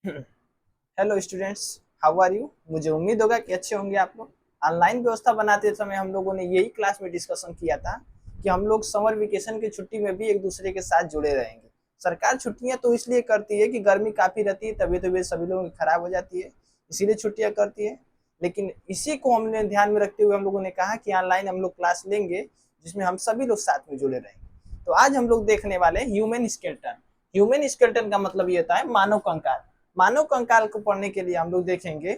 Hello students, how are you. मुझे उम्मीद होगा कि अच्छे होंगे आप लोग। ऑनलाइन व्यवस्था बनाते समय हम लोगों ने यही क्लास में डिस्कशन किया था कि हम लोग समर वेकेशन की छुट्टी में भी एक दूसरे के साथ जुड़े रहेंगे। सरकार छुट्टियां तो इसलिए करती है कि गर्मी काफी रहती है, तबीयत सभी लोगों की खराब हो जाती है, इसीलिए छुट्टियां करती है। लेकिन इसी को हमने ध्यान में रखते हुए हम लोगों ने कहा कि ऑनलाइन हम लोग क्लास लेंगे जिसमें हम सभी लोग साथ में जुड़े रहेंगे। तो आज हम लोग देखने वाले हैं ह्यूमन स्केलेटन। ह्यूमन स्केलेटन का मतलब ये होता है मानव कंकाल। मानव कंकाल को पढ़ने के लिए हम लोग देखेंगे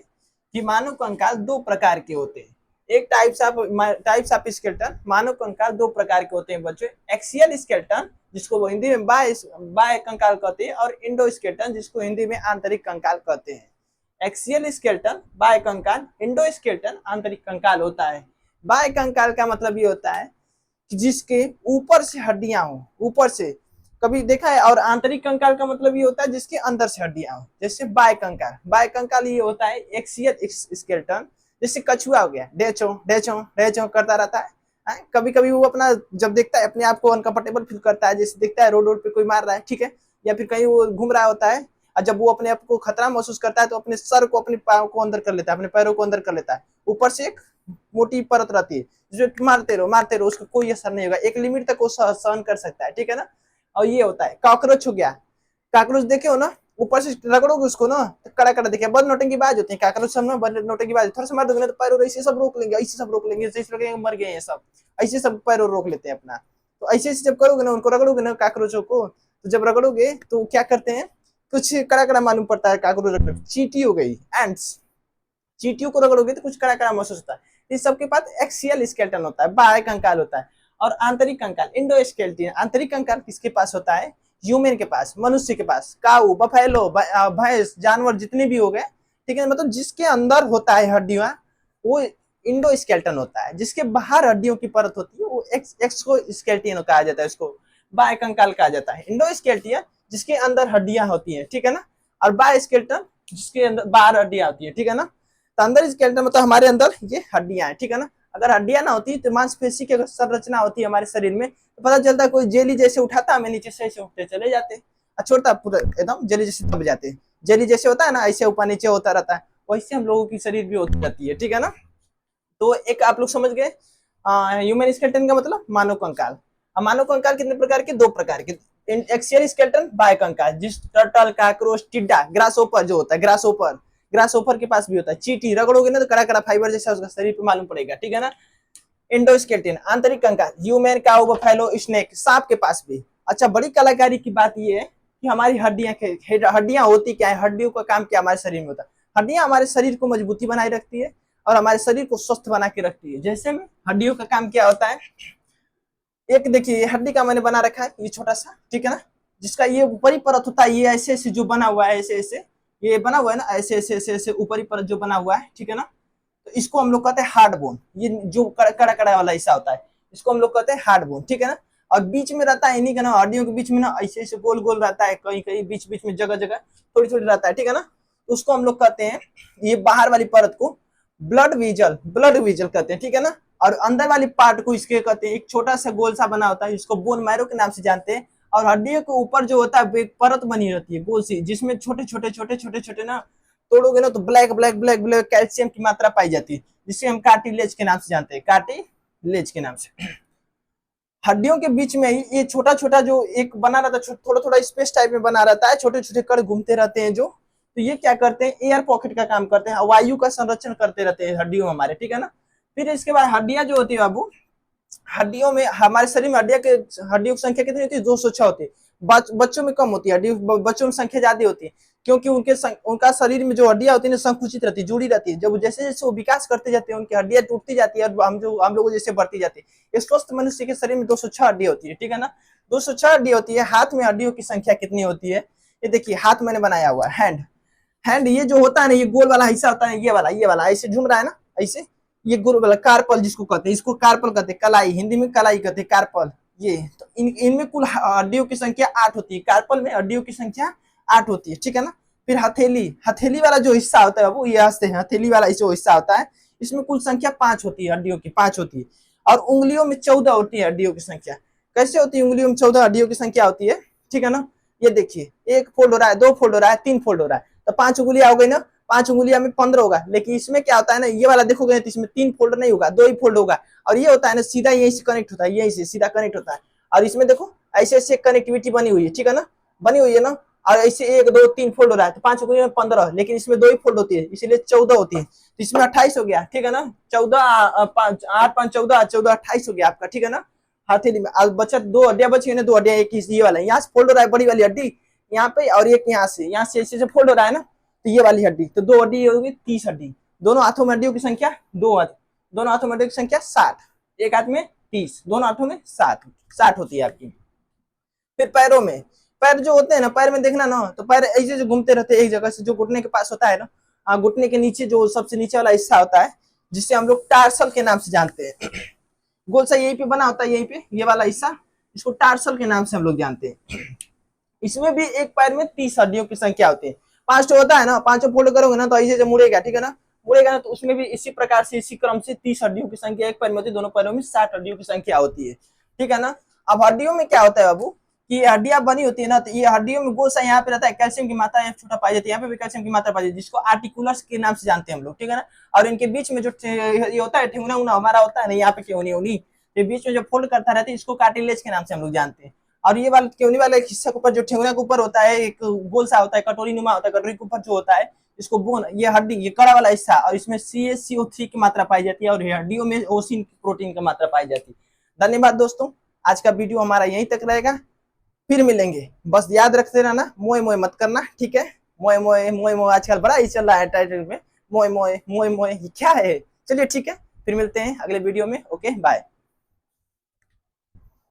कि मानव कंकाल दो प्रकार के होते हैं। एक टाइप्स ऑफ स्केलेटन। मानव कंकाल दो प्रकार के होते हैं बच्चों। एक्सियल स्केलेटन, जिसको वो हिंदी में बाय कंकाल कहते हैं, और इंडो स्केलेटन, जिसको हिंदी में आंतरिक कंकाल कहते हैं। एक्सियल स्केलेटन बाय कंकाल, इंडो स्केलेटन आंतरिक कंकाल होता है। बाय कंकाल का मतलब ये होता है कि जिसके ऊपर से हड्डियां हो, ऊपर से, कभी देखा है। और आंतरिक कंकाल का मतलब ये होता है जिसके अंदर से हड्डियां हो, जैसे बाय कंकाल। बाय कंकाल ये होता है एक्सियल स्केलेटन। जैसे कछुआ हो गया, डेचो डेचो डेचो करता रहता है। कभी कभी वो अपना जब देखता है अपने आप को अनकंफर्टेबल फील करता है, जैसे देखता है रोड रोड पे कोई मार रहा है, ठीक है, या फिर कहीं वो घूम रहा होता है, और जब वो अपने आप को खतरा महसूस करता है तो अपने सर को, अपने पाँव को अंदर कर लेता है, अपने पैरों को अंदर कर लेता है। ऊपर से एक मोटी परत रहती है जिसमें मारते रहो, उसको कोई असर नहीं होगा, एक लिमिट तक वो सहन कर सकता है, ठीक है ना। और ये होता है कॉकरोच हो गया। कॉकरोच देखे हो ना, ऊपर से रगड़ोगे उसको ना तो कड़ा कड़ा देखिए, बहुत नोटंकी बाज होती है कॉकरोच सब ना, बहुत नोटंकी बाज। थोड़ा सा मार दोगे ना तो पैरों ऐसे सब रोक लेंगे, ऐसे सब रोक लेंगे, जैसे लगेंगे मर गए हैं सब, ऐसे सब पैरों रोक लेते हैं अपना। तो ऐसे ऐसे जब करोगे ना, उनको रगड़ोगे ना कॉकरोचों को, तो जब रगड़ोगे तो क्या करते हैं, कुछ कड़ा कड़ा मालूम पड़ता है कॉकरोच। चींटी हो गई, एंड्स, चींटियों को रगड़ोगे तो कुछ कड़ा कड़ा महसूस होता है। इस सबके पास एक्सियल स्केलेटन होता है, बाह्य कंकाल होता है। और आंतरिक कंकाल इंडो स्केलेटन। आंतरिक कंकाल किसके पास होता है, ह्यूमन के पास, मनुष्य के पास। काऊ, बफेलो, भैंस, जानवर जितने भी हो गए, ठीक है, मतलब जिसके अंदर होता है हड्डियां, वो इंडो स्केलेटन होता है। जिसके बाहर हड्डियों की परत होती है वो एक्सो स्केलेटन कहा जाता है, उसको बाह्य कंकाल कहा जाता है। इंडो स्केलेटन जिसके अंदर हड्डियां होती है, ठीक है ना, और बाह्य स्केलेटन जिसके अंदर बाहर हड्डियां होती है, ठीक है ना। तो अंदर स्केलेटन मतलब हमारे अंदर ये हड्डियां हैं, ठीक है ना। अगर हड्डियां ना होती तो मांसपेशी की अगर संरचना होती है हमारे शरीर में, तो पता चलता कोई जेली जैसे उठाता, हमें नीचे से ऐसे उठते चले जाते, छोड़ता पूरा एकदम जेली जैसे दब जाते। जेली जैसे होता है ना, ऐसे ऊपर नीचे होता रहता है, वैसे हम लोगों की शरीर भी होती जाती है, ठीक है ना। तो एक आप लोग समझ गए ह्यूमन स्केलेटन का मतलब मानव कंकाल। मानव कंकाल कितने प्रकार के, दो प्रकार के। एक्सियल स्केलेटन बाह्य कंकाल, जिस टर्टल, काकरोच, टिड्डा, ग्रासओपर जो होता है, ग्रासओपर, ग्रासओपर के पास भी होता है। चींटी रगड़ोगे ना तो कड़ा कड़ा फाइबर जैसा उसका शरीर पे मालूम पड़ेगा, ठीक है ना। इंडोस्केलेटन आंतरिक कंकाल, ह्यूमन, काऊ, बफेलो, स्नेक, सांप के पास भी। अच्छा, बड़ी कलाकारी की बात यह है कि हमारी हड्डियां होती क्या है, हड्डियों का काम क्या हमारे शरीर में होता है। हड्डियां हमारे शरीर को मजबूती बनाए रखती है और हमारे शरीर को स्वस्थ बना के रखती है। जैसे में हड्डियों का काम क्या होता है, एक देखिए हड्डी का मैंने बना रखा है ये छोटा सा, ठीक है ना, जिसका ये ऊपरी परत होता है, ये ऐसे ऐसे जो बना हुआ है, ऐसे ऐसे ये बना हुआ है ना, ऐसे ऐसे ऐसे ऐसे ऊपरी परत जो बना हुआ है, ठीक है ना। तो इसको हम लोग कहते हैं हार्ड बोन। ये जो कड़ा कड़ा वाला हिस्सा होता है इसको हम लोग कहते हैं हार्ड बोन, ठीक है ना। और बीच में रहता है इन्हीं का ना, हड्डियों के बीच में ना ऐसे ऐसे गोल गोल रहता है, कहीं कहीं बीच बीच में जगह जगह थोड़ी थोड़ी रहता है, ठीक है ना। तो उसको हम लोग कहते हैं, ये बाहर वाली परत को ब्लड वीजल कहते हैं, ठीक है ना। और अंदर वाली पार्ट को इसके कहते हैं, एक छोटा सा गोल सा बना होता है जिसको बोन मैरो के नाम से जानते हैं। और हड्डियों के ऊपर जो होता है एक परत बनी रहती है गोल सी, जिसमें छोटे छोटे छोटे छोटे छोटे ना, तोड़ोगे ना तो black black black black calcium की मात्रा पाई जाती है, जिसे हम कार्टिलेज के नाम से जानते हैं, कार्टिलेज के नाम से। हड्डियों के बीच में ही ये छोटा छोटा जो एक बना रहता है, थोड़ा थोड़ा स्पेस टाइप में बना रहता है, छोटे छोटे कण घूमते रहते हैं जो, तो ये क्या करते हैं, एयर पॉकेट का काम करते हैं, वायु का संरक्षण करते रहते हैं हड्डियों हमारे, ठीक है ना। फिर इसके बाद हड्डियां जो होती है बाबू, हड्डियों में हमारे शरीर में हड्डियों की संख्या कितनी होती है, 206 होती है। बच्चों में कम होती है हड्डी, बच्चों में संख्या ज्यादा होती है, क्योंकि उनका शरीर में जो हड्डियां होती है संकुचित रहती है, जुड़ी रहती है। जब जैसे जैसे वो विकास करते जाते हैं उनकी हड्डियां टूटती जाती है और हम लोगों जैसे बढ़ती जाती है। स्वस्थ मनुष्य के शरीर में 206 हड्डी होती है, ठीक है ना। 206 हड्डी होती है। हाथ में हड्डियों की संख्या कितनी होती है, ये देखिए हाथ मैंने बनाया हुआ है, हैंड। हैंड ये जो होता है ना, ये गोल वाला हिस्सा होता है, ये वाला ऐसे झूम रहा है ना, ऐसे, ये गोल वाला कार्पल जिसको कहते हैं, इसको कार्पल कहते हैं, कलाई, हिंदी में कलाई कहते हैं, कार्पल। ये तो इनमें कुल हड्डियों की संख्या 8 होती है, कार्पल में हड्डियों की संख्या 8 होती है, ठीक है ना। फिर हथेली, हथेली वाला जो हिस्सा होता है वो ये हंसते हैं, हथेली वाला जो हिस्सा होता है इसमें कुल संख्या 5 होती है, हड्डियों की 5 होती है। और उंगलियों में 14 होती है हड्डियों की संख्या। कैसे होती है, उंगलियों में 14 हड्डियों की संख्या होती है, ठीक है ना। ये देखिए, एक फोल्ड हो रहा है, दो फोल्ड हो रहा है, तीन फोल्ड हो रहा है। तो 5 उंगलियां हो गई ना, 5 उंगलियां में 15 होगा। लेकिन इसमें क्या होता है ना, ये वाला देखोगे तो इसमें 3 फोल्ड नहीं होगा, 2 ही फोल्ड होगा। और ये होता है ना सीधा यहीं से कनेक्ट होता है, यहीं से सीधा कनेक्ट होता है। और इसमें देखो ऐसे ऐसे कनेक्टिविटी बनी हुई है, ठीक है ना, बनी हुई है ना। और ऐसे 1 2 3 फोल्ड हो रहा है, तो 5 उंगलियों में 15, लेकिन इसमें 2 ही फोल्ड होती है, इसलिए 14 होती है। तो इसमें 28 हो गया, ठीक है ना। 14 8 5 14, 14 28 हो गया आपका, ठीक है ना। हथेली में अब बचा 2 हड्डियां बची है ना, 2 हड्डियां, एक ये वाला यहाँ से फोल्ड हो रहा है, बड़ी वाली हड्डी यहाँ पे, और एक यहाँ से ऐसे फोल्ड हो रहा है ना, तो ये वाली हड्डी। तो 2 हड्डी होगी 30 हड्डी। दोनों हाथों में हड्डियों की संख्या 2 हाथ, दोनों हाथों में हड्डियों की संख्या 60, एक हाथ में 30, दोनों हाथों में 60 होती है आपकी। फिर पैरों में, पैर जो होते हैं ना, पैर में देखना ना, तो पैर ऐसे जो घूमते रहते हैं एक जगह से, जो घुटने के पास होता है ना, घुटने के नीचे जो सबसे नीचे वाला हिस्सा होता है, जिसे हम लोग टार्सल के नाम से जानते हैं। गोल सा यहीं पे बना होता है, यहीं पे ये वाला हिस्सा, इसको टार्सल के नाम से हम लोग जानते हैं। इसमें भी एक पैर में 30 हड्डियों की संख्या होती है। 5 होता है ना, 5 फोल्ड करोगे ना तो ऐसे मुड़ेगा, ठीक है ना, मुड़ेगा ना, तो उसमें भी इसी प्रकार से इसी क्रम से 30 हड्डियों की संख्या एक पैर में होती है, दोनों पैरों में 60 हड्डियों की संख्या होती है, ठीक है ना। अब हड्डियों में क्या होता है बाबू, कि हड्डियां बनी होती है ना, तो ये हड्डियों में गोल सा यहाँ पे रहता है, कैल्शियम की मात्रा छोटा पाई जाती है, यहाँ पे भी कैल्शियम की मात्रा पाई जाती है, जिसको आर्टिकुलर्स के नाम से जानते हैं हम लोग, ठीक है ना। और इनके बीच में जो ये होता है ठेंगुना उना हमारा होता है ना, यहाँ पे केवनी उनी, ये बीच में जो फोल्ड करता रहता है, इसको कार्टिलेज के नाम से हम लोग जानते हैं। और ये वाला केवनी वाला एक हिस्सा के ऊपर जो ठेंगुना के ऊपर होता है, एक गोल सा होता है, कटोरी नुमा होता है, कटोरी के ऊपर जो होता है, इसको बोन, ये हड्डी, ये कड़ा वाला हिस्सा, और इसमें CaCO3 की मात्रा पाई जाती है, और हड्डियों में ओसिन प्रोटीन की मात्रा पाई जाती है। धन्यवाद दोस्तों, आज का वीडियो हमारा यहीं तक रहेगा, फिर मिलेंगे। बस याद रखते रहना, मोए मोए मत करना, ठीक है। मोए मोए मोए मोए आजकल बड़ा ही चल रहा है टाइटल में, मोए मोए मोए मोए क्या है। चलिए ठीक है, फिर मिलते हैं अगले वीडियो में, ओके बाय।